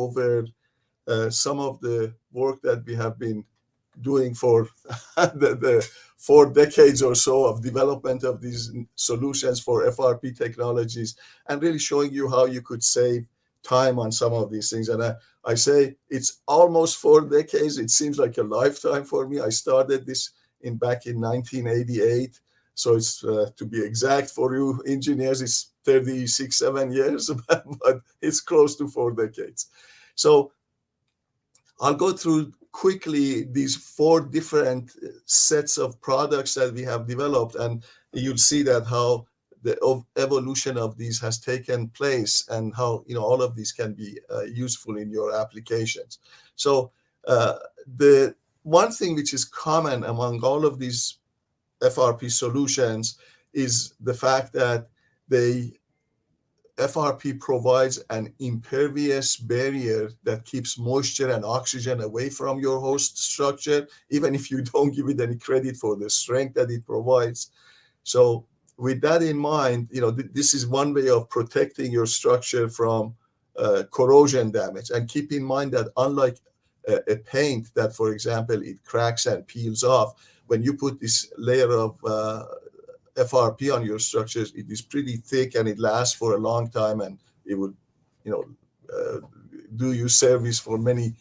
over some of the work that we have been doing for the 4 decades or so of development of these solutions for FRP technologies, and really showing you how you could save time on some of these things. And I say it's almost 4 decades. It seems like a lifetime for me. I started this back in 1988. So it's to be exact for you engineers, it's 36, 7 years, but it's close to 4 decades. So I'll go through quickly these 4 different sets of products that we have developed, and you'll see that how the evolution of these has taken place and how all of these can be useful in your applications. So the one thing which is common among all of these FRP solutions is the fact that FRP provides an impervious barrier that keeps moisture and oxygen away from your host structure, even if you don't give it any credit for the strength that it provides. So with that in mind, this is one way of protecting your structure from corrosion damage. And keep in mind that unlike a paint that, for example, it cracks and peels off, when you put this layer of FRP on your structures, it is pretty thick and it lasts for a long time, and it would, do you service for many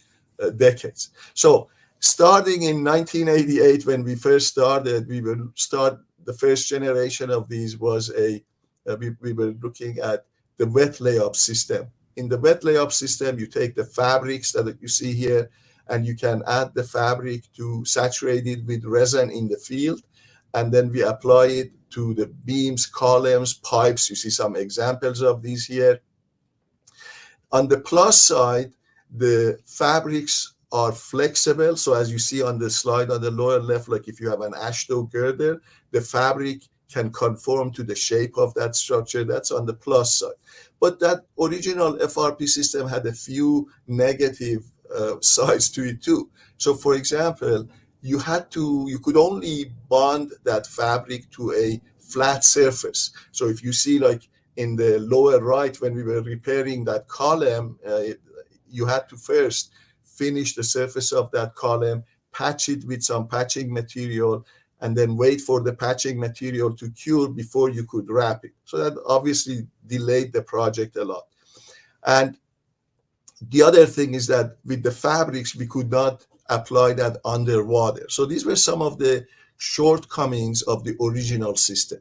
decades. So starting in 1988, when we first started, the first generation of these was we were looking at the wet layup system. In the wet layup system, you take the fabrics that you see here, and you can add the fabric to saturate it with resin in the field, and then we apply it to the beams, columns, pipes. You see some examples of these here. On the plus side, the fabrics are flexible. So as you see on the slide on the lower left, like if you have an AASHTO girder, the fabric can conform to the shape of that structure. That's on the plus side. But that original FRP system had a few negative sides to it too. So for example, you could only bond that fabric to a flat surface. So if you see like in the lower right, when we were repairing that column, you had to first finish the surface of that column, patch it with some patching material, and then wait for the patching material to cure before you could wrap it. So that obviously delayed the project a lot. And the other thing is that with the fabrics, we could not apply that underwater. So these were some of the shortcomings of the original system.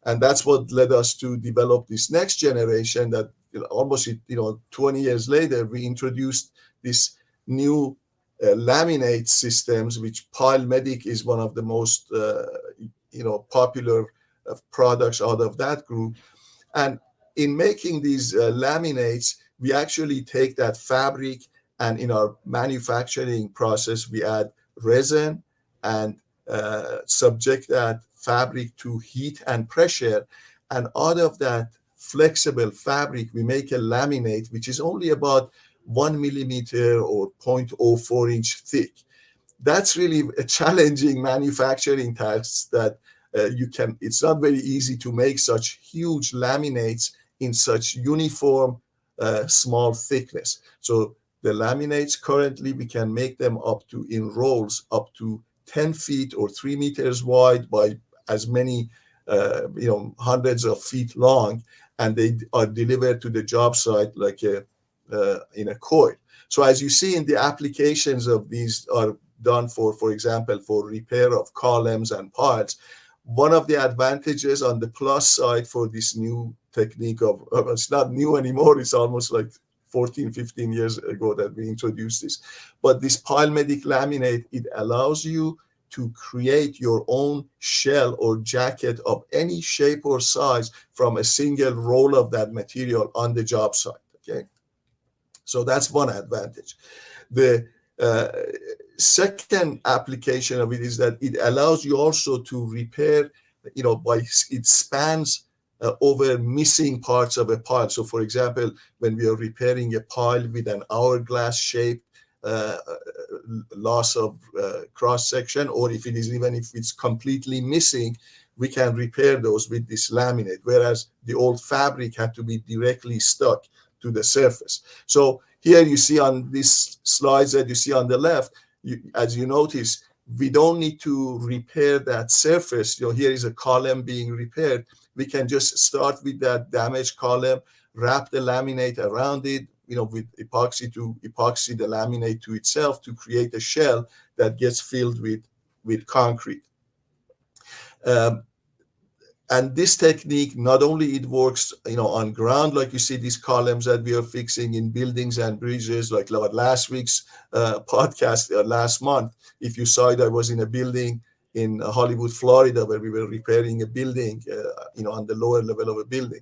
And that's what led us to develop this next generation that almost 20 years later, we introduced this new laminate systems, which PileMedic is one of the most popular products out of that group. And in making these laminates, we actually take that fabric, and in our manufacturing process, we add resin and subject that fabric to heat and pressure. And out of that flexible fabric, we make a laminate, which is only about 1 millimeter or 0.04 inch thick. That's really a challenging manufacturing task that it's not very easy to make such huge laminates in such uniform small thickness. So the laminates currently, we can make them in rolls up to 10 feet or 3 meters wide by as many hundreds of feet long, and they are delivered to the job site like in a coil. So as you see in the applications of these are done for example, for repair of columns and piles. One of the advantages on the plus side for this new technique it's not new anymore, it's almost like 14, 15 years ago that we introduced this. But this PileMedic laminate, it allows you to create your own shell or jacket of any shape or size from a single roll of that material on the job site, okay? So that's one advantage. The second application of it is that it allows you also to repair, it spans over missing parts of a pile. So for example, when we are repairing a pile with an hourglass shape, loss of cross section, or even if it's completely missing, we can repair those with this laminate, whereas the old fabric had to be directly stuck to the surface. So here you see on these slides that you see on the left, as you notice, we don't need to repair that surface. Here is a column being repaired. We can just start with that damaged column, wrap the laminate around it, with epoxy to epoxy the laminate to itself to create a shell that gets filled with concrete. And this technique, not only it works, on ground, like you see these columns that we are fixing in buildings and bridges, like last week's podcast, last month. If you saw it, I was in a building in Hollywood, Florida, where we were repairing a building, on the lower level of a building.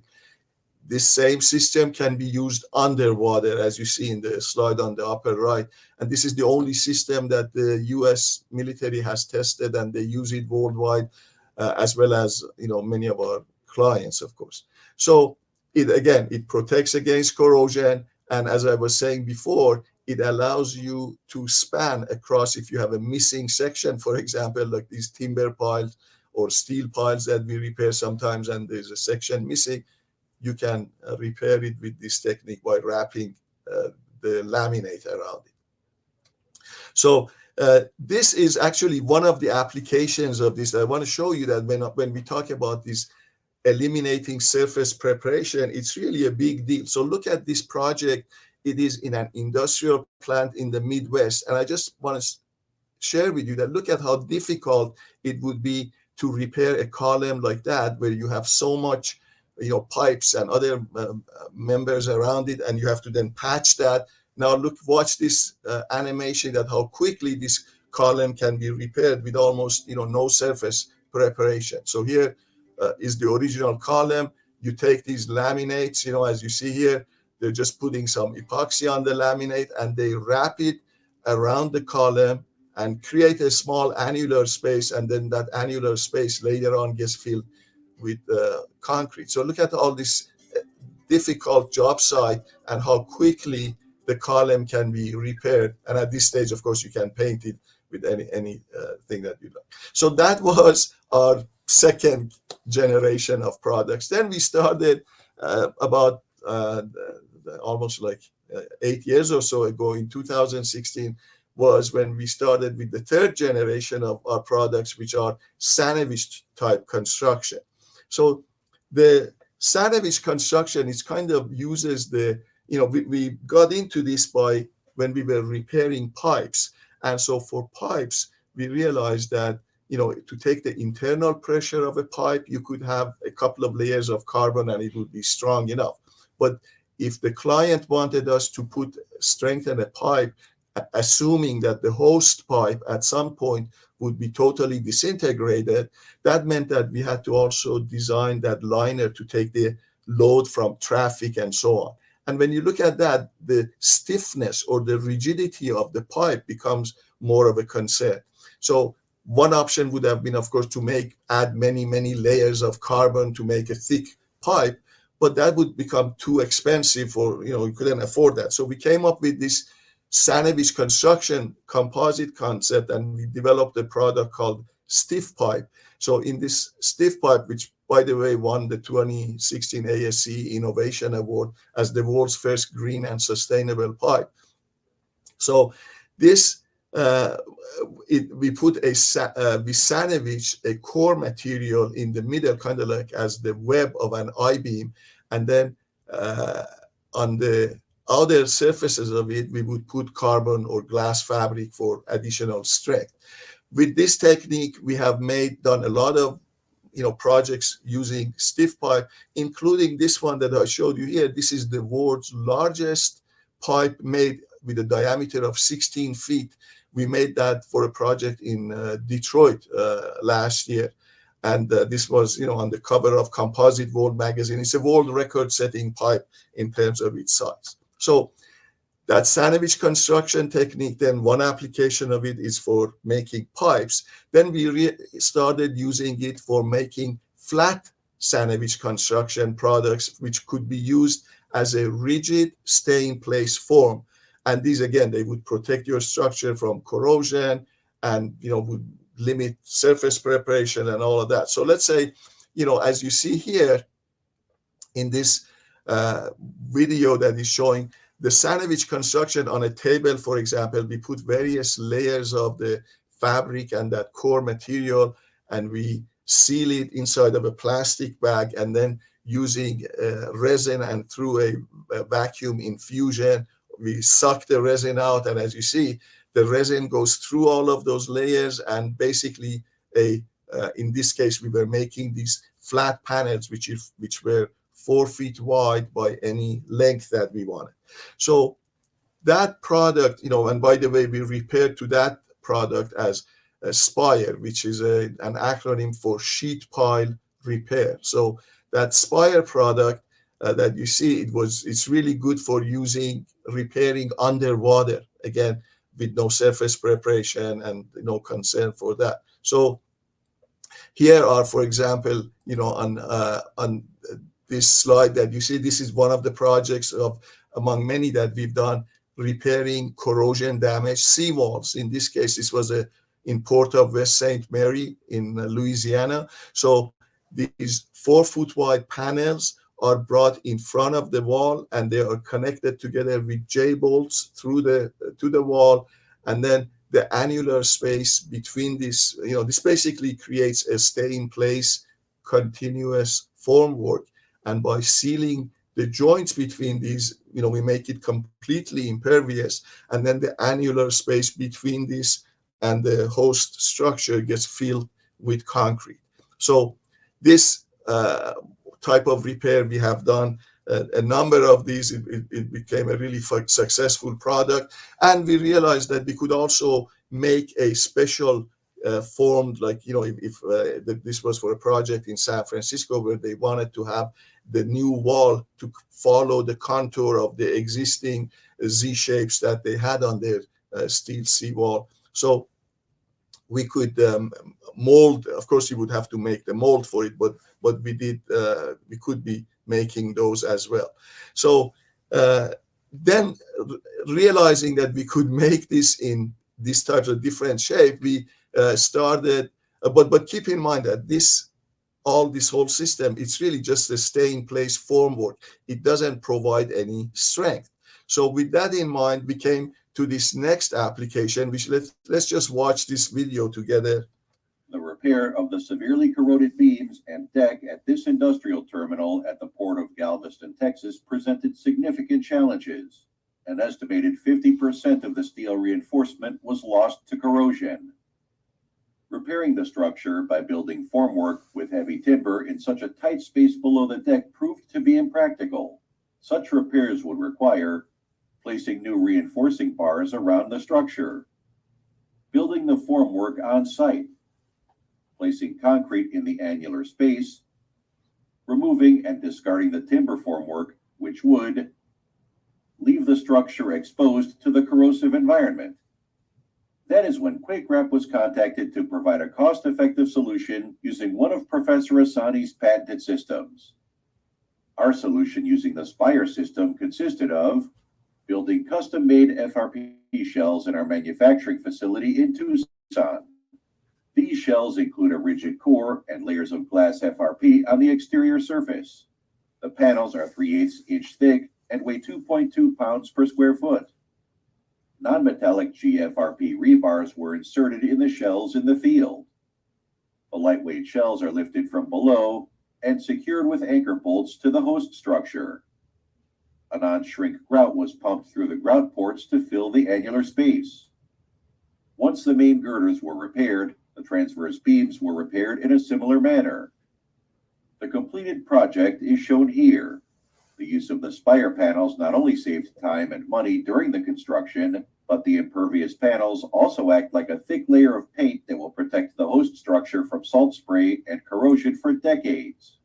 This same system can be used underwater, as you see in the slide on the upper right. And this is the only system that the US military has tested, and they use it worldwide. As well as many of our clients, of course. So it protects against corrosion, and as I was saying before, it allows you to span across. If you have a missing section, for example, like these timber piles or steel piles that we repair sometimes, and there's a section missing, you can repair it with this technique by wrapping the laminate around it. So this is actually one of the applications of this. I want to show you that when we talk about this eliminating surface preparation, it's really a big deal. So look at this project. It is in an industrial plant in the Midwest. And I just want to share with you that look at how difficult it would be to repair a column like that, where you have so much pipes and other members around it, and you have to then patch that. Now watch this animation, that how quickly this column can be repaired with almost no surface preparation. So here is the original column. You take these laminates, as you see here, they're just putting some epoxy on the laminate, and they wrap it around the column and create a small annular space, and then that annular space later on gets filled with concrete. So look at all this difficult job site and how quickly the column can be repaired. And at this stage, of course, you can paint it with any thing that you like. So that was our second generation of products. Then we started about almost like 8 years or so ago, in 2016, was when we started with the third generation of our products, which are sandwich type construction. So the sandwich construction is kind of uses the, we got into this by when we were repairing pipes. And so for pipes, we realized that, to take the internal pressure of a pipe, you could have a couple of layers of carbon and it would be strong enough. But if the client wanted us to strengthen a pipe, assuming that the host pipe at some point would be totally disintegrated, that meant that we had to also design that liner to take the load from traffic and so on. And when you look at that, the stiffness or the rigidity of the pipe becomes more of a concern. So one option would have been, of course, to add many, many layers of carbon to make a thick pipe, but that would become too expensive, or, you couldn't afford that. So we came up with this sandwich construction composite concept, and we developed a product called Stiff Pipe. So in this Stiff Pipe, which, by the way, won the 2016 ASCE Innovation Award as the world's first green and sustainable pipe. So this, we put we sandwich a core material in the middle, kind of like as the web of an I-beam, and then on the other surfaces of it, we would put carbon or glass fabric for additional strength. With this technique, we have done a lot of projects using Stiff Pipe, including this one that I showed you here. This is the world's largest pipe, made with a diameter of 16 feet. We made that for a project in Detroit last year. And this was, on the cover of Composite World magazine. It's a world record-setting pipe in terms of its size. So that sandwich construction technique, then one application of it is for making pipes. Then we started using it for making flat sandwich construction products, which could be used as a rigid stay-in-place form. And these, again, they would protect your structure from corrosion and, would limit surface preparation and all of that. So let's say, as you see here in this video that is showing, the sandwich construction on a table, for example, we put various layers of the fabric and that core material, and we seal it inside of a plastic bag, and then using resin and through a vacuum infusion, we suck the resin out. And as you see, the resin goes through all of those layers, and basically in this case, we were making these flat panels, which were 4 feet wide by any length that we wanted. So that product, and by the way, we referred to that product as SPIRE, which is an acronym for sheet pile repair. So that SPIRE product that you see, it's really good for repairing underwater, again, with no surface preparation and no concern for that. So here are, for example, on this slide that you see, this is one of the projects among many that we've done, repairing corrosion damaged seawalls. In this case, this was in Port of West St. Mary in Louisiana. So these 4 foot wide panels are brought in front of the wall, and they are connected together with J-bolts to the wall, and then the annular space between this, this basically creates a stay in place continuous formwork. And by sealing the joints between these, we make it completely impervious, and then the annular space between this and the host structure gets filled with concrete. So this type of repair we have done a number of these. It became a really successful product, and we realized that we could also make a special formed, like, if this was for a project in San Francisco where they wanted to have the new wall to follow the contour of the existing Z shapes that they had on their steel seawall. So we could mold. Of course, you would have to make the mold for it, but we could be making those as well. So then realizing that we could make this in these types of different shape, we started. But keep in mind that this whole system, it's really just a stay in place formwork. It doesn't provide any strength. So with that in mind, we came to this next application, which let's just watch this video together. The repair of the severely corroded beams and deck at this industrial terminal at the port of Galveston, Texas, presented significant challenges. An estimated 50% of the steel reinforcement was lost to corrosion. Repairing the structure by building formwork with heavy timber in such a tight space below the deck proved to be impractical. Such repairs would require placing new reinforcing bars around the structure, building the formwork on site, placing concrete in the annular space, removing and discarding the timber formwork, which would leave the structure exposed to the corrosive environment. That is when QuakeWrap was contacted to provide a cost-effective solution using one of Professor Assani's patented systems. Our solution using the SPIRE system consisted of building custom-made FRP shells in our manufacturing facility in Tucson. These shells include a rigid core and layers of glass FRP on the exterior surface. The panels are 3/8 inch thick and weigh 2.2 pounds per square foot. Non-metallic GFRP rebars were inserted in the shells in the field. The lightweight shells are lifted from below and secured with anchor bolts to the host structure. A non-shrink grout was pumped through the grout ports to fill the annular space. Once the main girders were repaired, the transverse beams were repaired in a similar manner. The completed project is shown here. The use of the SPIRE panels not only saved time and money during the construction, but the impervious panels also act like a thick layer of paint that will protect the host structure from salt spray and corrosion for decades.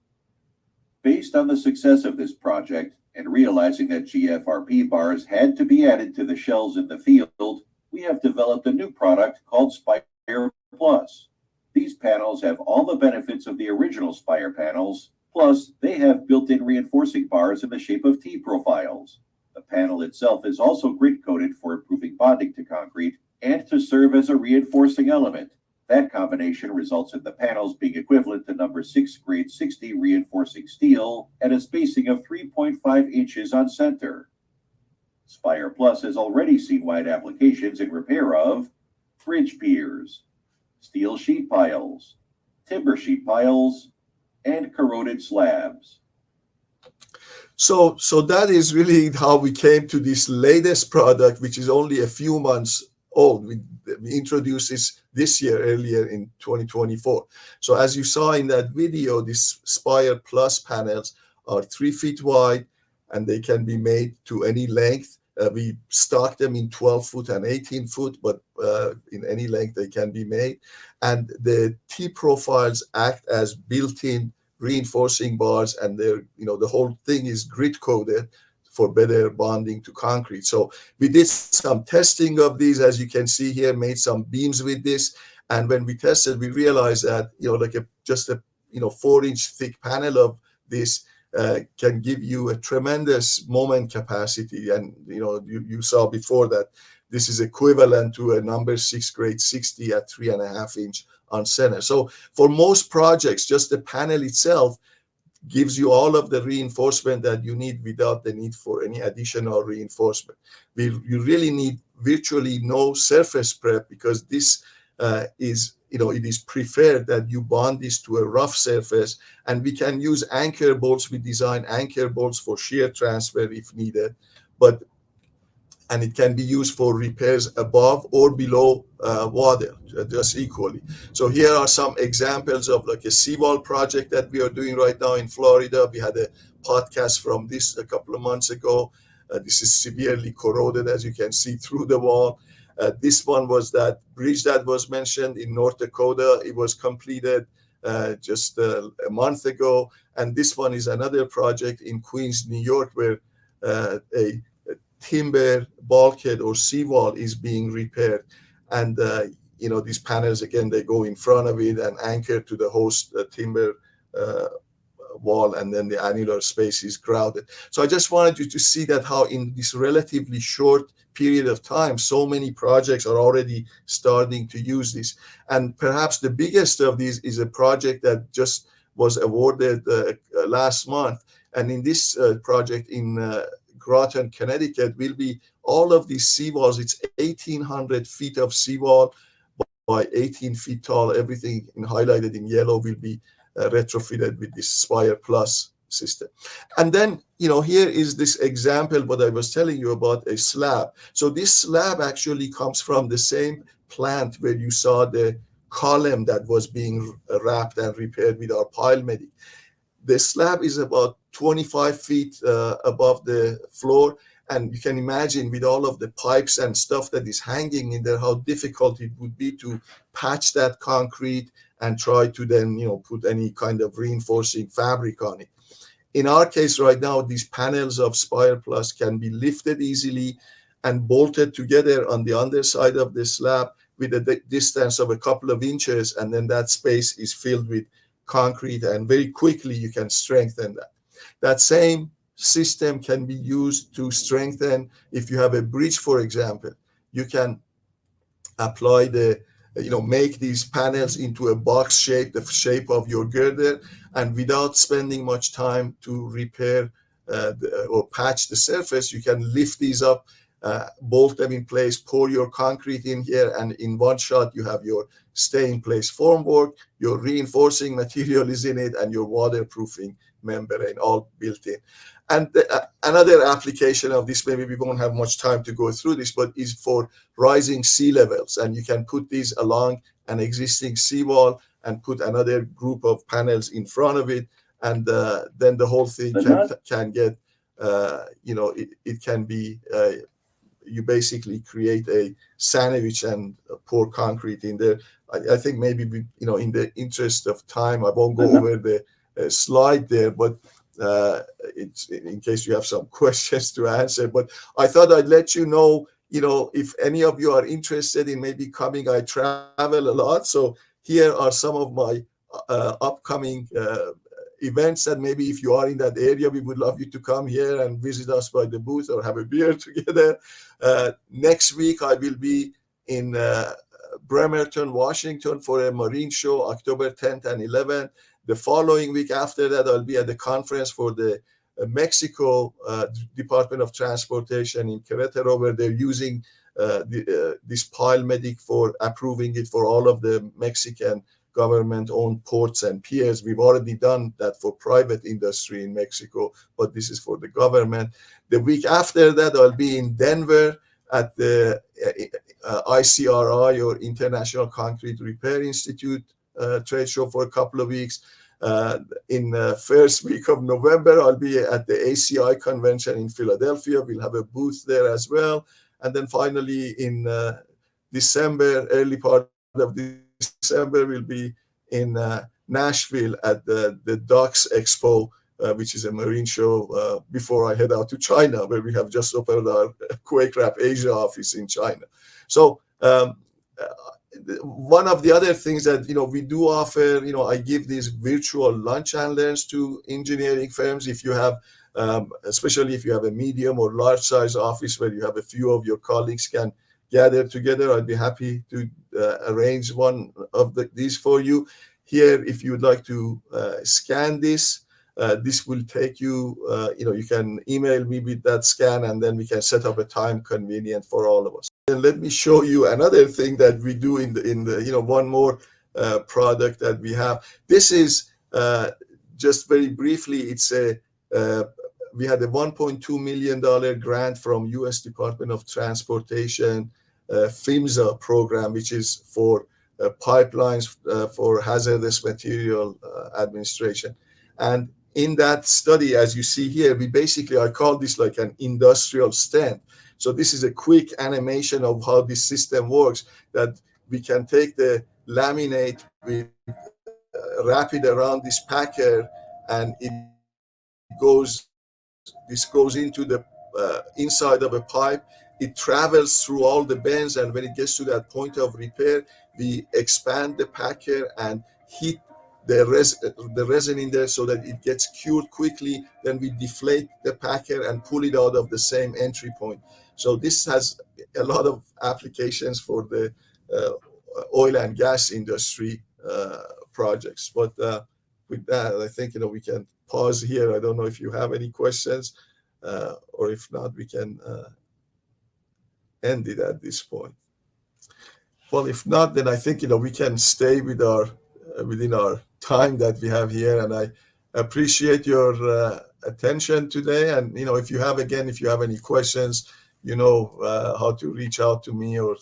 Based on the success of this project, and realizing that GFRP bars had to be added to the shells in the field, we have developed a new product called SPIRE Plus. These panels have all the benefits of the original SPIRE panels, plus they have built-in reinforcing bars in the shape of T-profiles. The panel itself is also grit-coated for improving bonding to concrete and to serve as a reinforcing element. That combination results in the panels being equivalent to number 6 grade 60 reinforcing steel at a spacing of 3.5 inches on center. Spire Plus has already seen wide applications in repair of bridge piers, steel sheet piles, timber sheet piles, and corroded slabs. So that is really how we came to this latest product, which is only a few months old. We introduced this year, earlier in 2024. So as you saw in that video, these Spire Plus panels are 3 feet wide, and they can be made to any length. We stock them in 12 foot and 18 foot, but in any length they can be made. And the T-profiles act as built-in reinforcing bars, and the whole thing is grit coated for better bonding to concrete. So we did some testing of these, as you can see here, made some beams with this. And when we tested, we realized that just a 4-inch thick panel of this can give you a tremendous moment capacity. And you saw before that this is equivalent to a number 6 grade 60 at 3.5 inch on center. So for most projects, just the panel itself gives you all of the reinforcement that you need without the need for any additional reinforcement. You really need virtually no surface prep, because this it is preferred that you bond this to a rough surface, and we can use anchor bolts. We design anchor bolts for shear transfer if needed, and it can be used for repairs above or below water, just equally. So here are some examples of a seawall project that we are doing right now in Florida. We had a podcast from this a couple of months ago. This is severely corroded, as you can see, through the wall. This one was that bridge that was mentioned in North Dakota. It was completed just a month ago. And this one is another project in Queens, New York, where a timber bulkhead or seawall is being repaired. And these panels, again, they go in front of it and anchor to the host timber wall, and then the annular space is grouted. So I just wanted you to see that how in this relatively short period of time, so many projects are already starting to use this. And perhaps the biggest of these is a project that just was awarded last month. And in this project in Groton, Connecticut, will be all of these seawalls. It's 1,800 feet of seawall by 18 feet tall. Everything highlighted in yellow will be retrofitted with this Spire Plus system. And then, here is this example, what I was telling you about, a slab. So this slab actually comes from the same plant where you saw the column that was being wrapped and repaired with our PileMedic. The slab is about 25 feet above the floor. And you can imagine, with all of the pipes and stuff that is hanging in there, how difficult it would be to patch that concrete and try to then, put any kind of reinforcing fabric on it. In our case right now, these panels of Spire Plus can be lifted easily and bolted together on the underside of the slab with a distance of a couple of inches, and then that space is filled with concrete, and very quickly you can strengthen that. That same system can be used to strengthen if you have a bridge, for example. You can apply make these panels into a box shape, the shape of your girder, and without spending much time to repair or patch the surface, you can lift these up, bolt them in place, pour your concrete in here, and in one shot you have your stay-in-place formwork, your reinforcing material is in it, and your waterproofing membrane all built in. And another application of this, maybe we won't have much time to go through this, but is for rising sea levels. And you can put these along an existing seawall and put another group of panels in front of it. And then the whole thing can get, it can be, you basically create a sandwich and pour concrete in there. I think maybe, in the interest of time, I won't go over the slide there, but it's in case you have some questions to answer. But I thought I'd let you know, if any of you are interested in maybe coming. I travel a lot, so here are some of my upcoming events, and maybe if you are in that area, we would love you to come here and visit us by the booth or have a beer together. Next week I will be in Bremerton, Washington for a marine show, October 10th and 11th. The following week after that, I'll be at the conference for the Mexico Department of Transportation in Querétaro, where they're using this PileMedic for approving it for all of the Mexican government-owned ports and piers. We've already done that for private industry in Mexico, but this is for the government. The week after that, I'll be in Denver at the ICRI, or International Concrete Repair Institute trade show, for a couple of weeks. In the first week of November, I'll be at the ACI convention in Philadelphia. We'll have a booth there as well. And then finally in December, early part of December, we'll be in Nashville at the Docks Expo, which is a marine show, before I head out to China, where we have just opened our Quakewrap Asia office in China. So one of the other things that we do offer, I give these virtual lunch and learns to engineering firms. If you have, especially if you have a medium or large size office where you have a few of your colleagues can gather together, I'd be happy to arrange one of these for you. Here, if you would like to scan this, this will take you, you can email me with that scan, and then we can set up a time convenient for all of us. And let me show you another thing that we do in the one more product that we have. This is just very briefly, it's we had a $1.2 million grant from U.S. Department of Transportation PHMSA program, which is for pipelines for hazardous material administration. And in that study, as you see here, I call this like an industrial stent. So this is a quick animation of how this system works, that we can take the laminate, we wrap it around this packer, and this goes into the inside of a pipe. It travels through all the bends, and when it gets to that point of repair, we expand the packer and heat the resin in there so that it gets cured quickly. Then we deflate the packer and pull it out of the same entry point. So this has a lot of applications for the oil and gas industry projects. But with that, I think we can pause here. I don't know if you have any questions, or if not, we can end it at this point. Well, if not, then I think we can stay with within our time that we have here, and I appreciate your attention today. And if you have any questions, how to reach out to me, or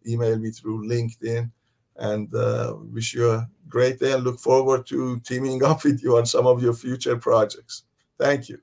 email me through LinkedIn. And wish you a great day, and look forward to teaming up with you on some of your future projects. Thank you.